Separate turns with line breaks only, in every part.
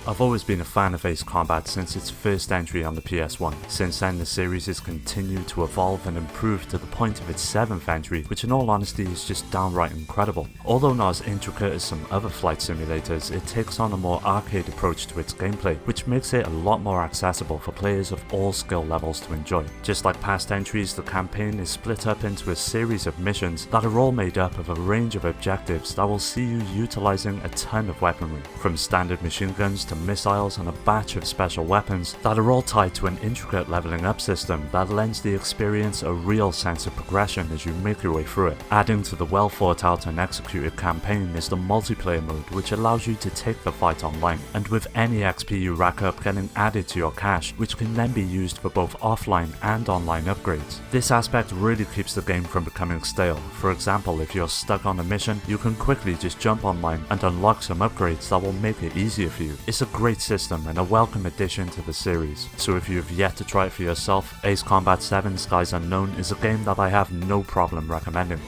I've always been a fan of Ace Combat since its first entry on the PS1. Since then the series has continued to evolve and improve to the point of its 7th entry, which in all honesty is just downright incredible. Although not as intricate as some other flight simulators, it takes on a more arcade approach to its gameplay, which makes it a lot more accessible for players of all skill levels to enjoy. Just like past entries, the campaign is split up into a series of missions that are all made up of a range of objectives that will see you utilizing a ton of weaponry, from standard machine guns to missiles and a batch of special weapons that are all tied to an intricate leveling up system that lends the experience a real sense of progression as you make your way through it. Adding to the well thought out and executed campaign is the multiplayer mode, which allows you to take the fight online, and with any XP you rack up getting added to your cache, which can then be used for both offline and online upgrades. This aspect really keeps the game from becoming stale. For example, if you're stuck on a mission, you can quickly just jump online and unlock some upgrades that will make it easier for you. It's a great system and a welcome addition to the series, so if you have yet to try it for yourself, Ace Combat 7 Skies Unknown is a game that I have no problem recommending.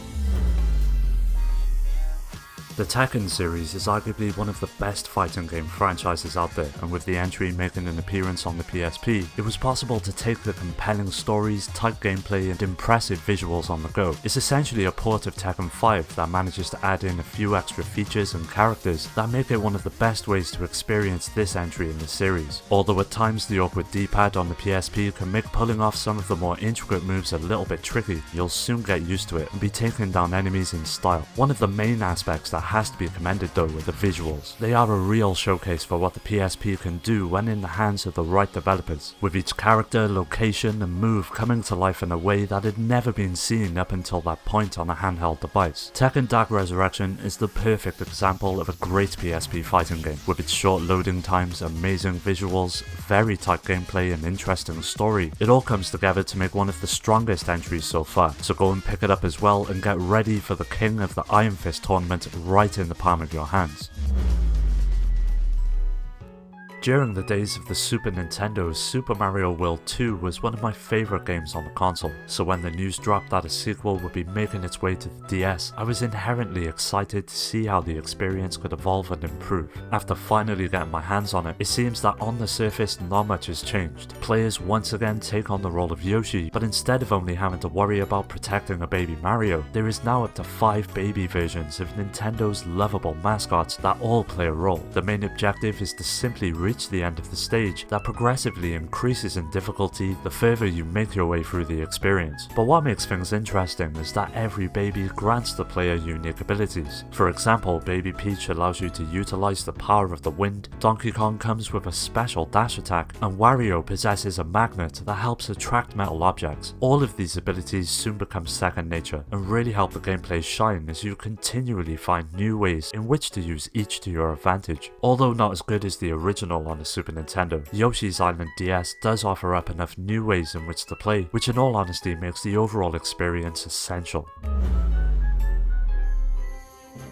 The Tekken series is arguably one of the best fighting game franchises out there, and with the entry making an appearance on the PSP, it was possible to take the compelling stories, tight gameplay and impressive visuals on the go. It's essentially a port of Tekken 5 that manages to add in a few extra features and characters that make it one of the best ways to experience this entry in the series. Although at times the awkward D-pad on the PSP can make pulling off some of the more intricate moves a little bit tricky, you'll soon get used to it and be taking down enemies in style. One of the main aspects that has to be commended though are the visuals. They are a real showcase for what the PSP can do when in the hands of the right developers, with each character, location and move coming to life in a way that had never been seen up until that point on a handheld device. Tekken Dark Resurrection is the perfect example of a great PSP fighting game, with its short loading times, amazing visuals, very tight gameplay and interesting story. It all comes together to make one of the strongest entries so far, so go and pick it up as well and get ready for the King of the Iron Fist tournament right in the palm of your hands. During the days of the Super Nintendo, Super Mario World 2 was one of my favourite games on the console, so when the news dropped that a sequel would be making its way to the DS, I was inherently excited to see how the experience could evolve and improve. After finally getting my hands on it, it seems that on the surface not much has changed. Players once again take on the role of Yoshi, but instead of only having to worry about protecting a baby Mario, there is now up to 5 baby versions of Nintendo's lovable mascots that all play a role. The main objective is to simply reach the end of the stage that progressively increases in difficulty the further you make your way through the experience. But what makes things interesting is that every baby grants the player unique abilities. For example, Baby Peach allows you to utilize the power of the wind, Donkey Kong comes with a special dash attack, and Wario possesses a magnet that helps attract metal objects. All of these abilities soon become second nature and really help the gameplay shine as you continually find new ways in which to use each to your advantage. Although not as good as the original on the Super Nintendo, Yoshi's Island DS does offer up enough new ways in which to play, which in all honesty makes the overall experience essential.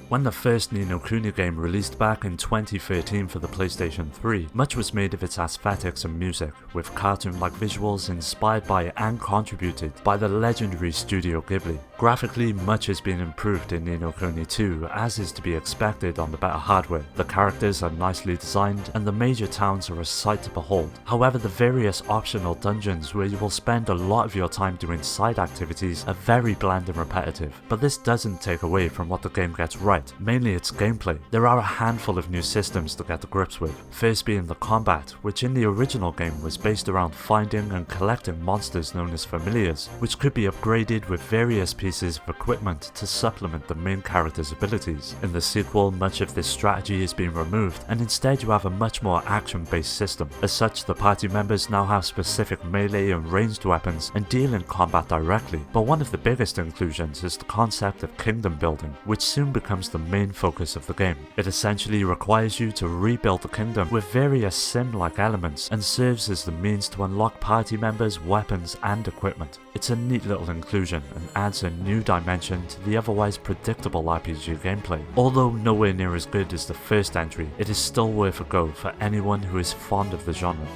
When the first No Kuni game released back in 2013 for the PlayStation 3, much was made of its aesthetics and music, with cartoon-like visuals inspired by and contributed by the legendary Studio Ghibli. Graphically, much has been improved in No Kuni 2, as is to be expected on the better hardware. The characters are nicely designed, and the major towns are a sight to behold. However, the various optional dungeons where you will spend a lot of your time doing side activities are very bland and repetitive, but this doesn't take away from what the game gets right. Mainly its gameplay. There are a handful of new systems to get to grips with, first being the combat, which in the original game was based around finding and collecting monsters known as familiars, which could be upgraded with various pieces of equipment to supplement the main character's abilities. In the sequel, much of this strategy is being removed, and instead you have a much more action-based system. As such, the party members now have specific melee and ranged weapons and deal in combat directly, but one of the biggest inclusions is the concept of kingdom building, which soon becomes the main focus of the game. It essentially requires you to rebuild the kingdom with various sim-like elements and serves as the means to unlock party members, weapons and equipment. It's a neat little inclusion and adds a new dimension to the otherwise predictable RPG gameplay. Although nowhere near as good as the first entry, it is still worth a go for anyone who is fond of the genre.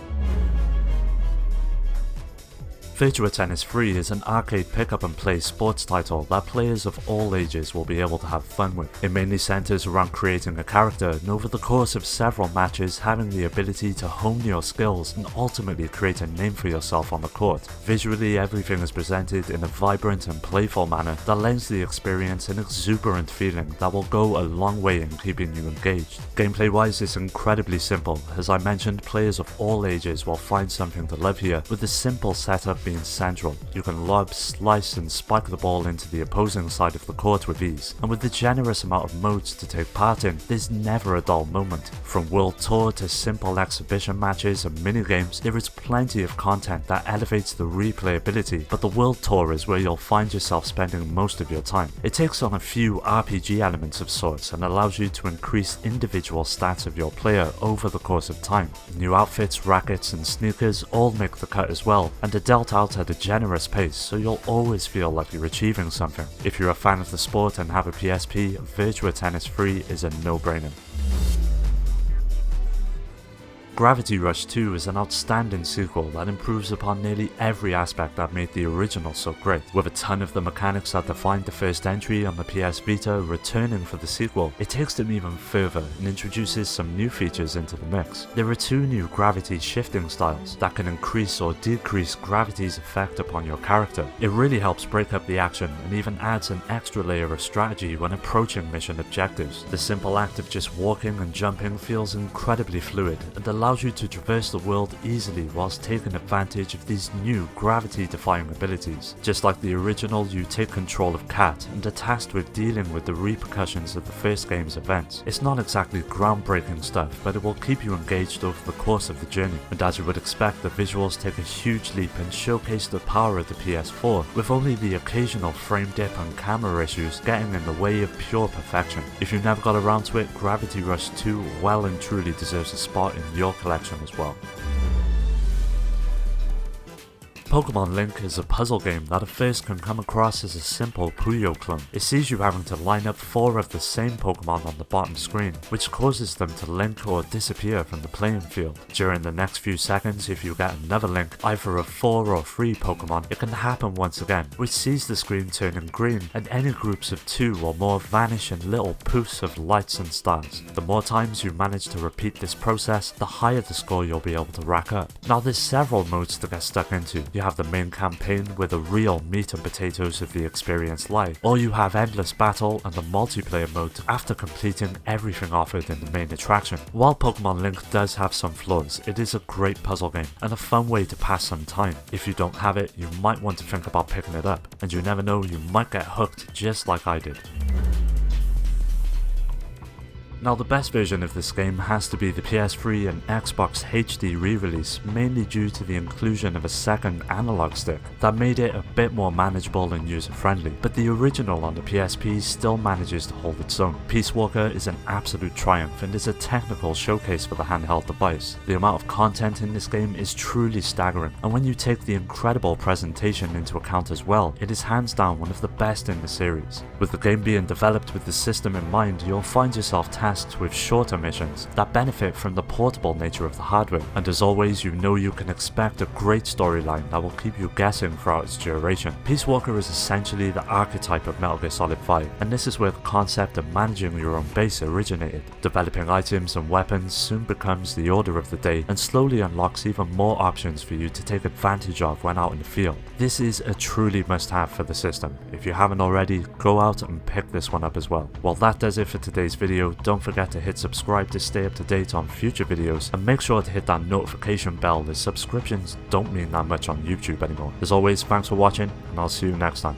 Virtua Tennis 3 is an arcade pick-up-and-play sports title that players of all ages will be able to have fun with. It mainly centers around creating a character and over the course of several matches having the ability to hone your skills and ultimately create a name for yourself on the court. Visually, everything is presented in a vibrant and playful manner that lends the experience an exuberant feeling that will go a long way in keeping you engaged. Gameplay-wise, it's incredibly simple. As I mentioned, players of all ages will find something to love here, with the simple setup being central. You can lob, slice and spike the ball into the opposing side of the court with ease, and with the generous amount of modes to take part in, there's never a dull moment. From World Tour to simple exhibition matches and minigames, there is plenty of content that elevates the replayability, but the World Tour is where you'll find yourself spending most of your time. It takes on a few RPG elements of sorts and allows you to increase individual stats of your player over the course of time. New outfits, rackets and sneakers all make the cut as well, and are dealt out at a generous pace, so you'll always feel like you're achieving something. If you're a fan of the sport and have a PSP, Virtua Tennis 3 is a no-brainer. Gravity Rush 2 is an outstanding sequel that improves upon nearly every aspect that made the original so great. With a ton of the mechanics that defined the first entry on the PS Vita returning for the sequel, it takes them even further and introduces some new features into the mix. There are two new gravity shifting styles that can increase or decrease gravity's effect upon your character. It really helps break up the action and even adds an extra layer of strategy when approaching mission objectives. The simple act of just walking and jumping feels incredibly fluid and allows you to traverse the world easily whilst taking advantage of these new gravity-defying abilities. Just like the original, you take control of Cat and are tasked with dealing with the repercussions of the first game's events. It's not exactly groundbreaking stuff, but it will keep you engaged over the course of the journey. And as you would expect, the visuals take a huge leap and showcase the power of the PS4, with only the occasional frame dip and camera issues getting in the way of pure perfection. If you never got around to it, Gravity Rush 2 well and truly deserves a spot in your collection as well. Pokemon Link is a puzzle game that at first can come across as a simple Puyo clone. It sees you having to line up 4 of the same Pokemon on the bottom screen, which causes them to link or disappear from the playing field. During the next few seconds, if you get another link, either of 4 or 3 Pokemon, it can happen once again, which sees the screen turning green and any groups of 2 or more vanish in little poofs of lights and stars. The more times you manage to repeat this process, the higher the score you'll be able to rack up. Now there's several modes to get stuck into. You have the main campaign where the real meat and potatoes of the experience lie, or you have endless battle and the multiplayer mode after completing everything offered in the main attraction. While Pokemon Link does have some flaws, it is a great puzzle game and a fun way to pass some time. If you don't have it, you might want to think about picking it up, and you never know, you might get hooked just like I did. Now the best version of this game has to be the PS3 and Xbox HD re-release, mainly due to the inclusion of a second analog stick that made it a bit more manageable and user-friendly, but the original on the PSP still manages to hold its own. Peace Walker is an absolute triumph and is a technical showcase for the handheld device. The amount of content in this game is truly staggering, and when you take the incredible presentation into account as well, it is hands down one of the best in the series. With the game being developed with the system in mind, you'll find yourself tasked with shorter missions that benefit from the portable nature of the hardware, and as always, you know you can expect a great storyline that will keep you guessing throughout its duration. Peace Walker is essentially the archetype of Metal Gear Solid 5, and this is where the concept of managing your own base originated. Developing items and weapons soon becomes the order of the day and slowly unlocks even more options for you to take advantage of when out in the field. This is a truly must-have for the system. If you haven't already, go out and pick this one up as well. Well, that does it for today's video. Don't forget to hit subscribe to stay up to date on future videos, and make sure to hit that notification bell as subscriptions don't mean that much on YouTube anymore. As always, thanks for watching, and I'll see you next time.